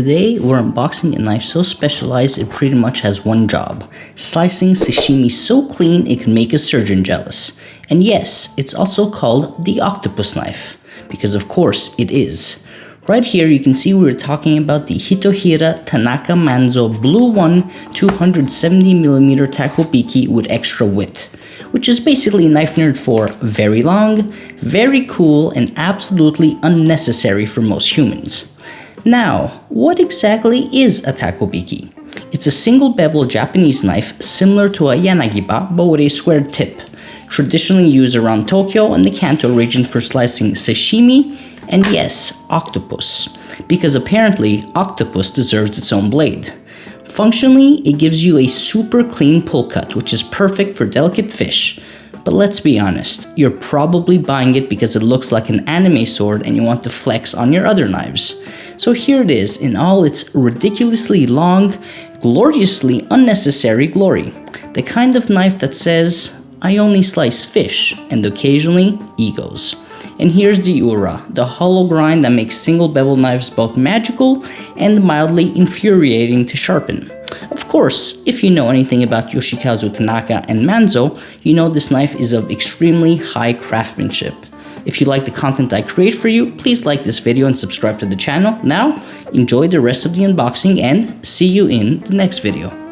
Today we're unboxing a knife so specialized it pretty much has one job: slicing sashimi so clean it can make a surgeon jealous. And yes, it's also called the octopus knife, because of course it is. Right here you can see we're talking about the Hitohira Tanaka Manzo Blue 1 270mm Takobiki with extra width, which is basically a knife nerd for very long, very cool, and absolutely unnecessary for most humans. Now, what exactly is a Takobiki? It's a single bevel Japanese knife similar to a Yanagiba but with a squared tip, traditionally used around Tokyo and the Kanto region for slicing sashimi and yes, octopus, because apparently octopus deserves its own blade. Functionally, it gives you a super clean pull cut, which is perfect for delicate fish. But let's be honest, you're probably buying it because it looks like an anime sword and you want to flex on your other knives. So here it is in all its ridiculously long, gloriously unnecessary glory. The kind of knife that says, I only slice fish, and occasionally egos. And here's the Ura, the hollow grind that makes single bevel knives both magical and mildly infuriating to sharpen. Of course, if you know anything about Yoshikazu Tanaka and Manzo, you know this knife is of extremely high craftsmanship. If you like the content I create for you, please like this video and subscribe to the channel. Now, enjoy the rest of the unboxing and see you in the next video.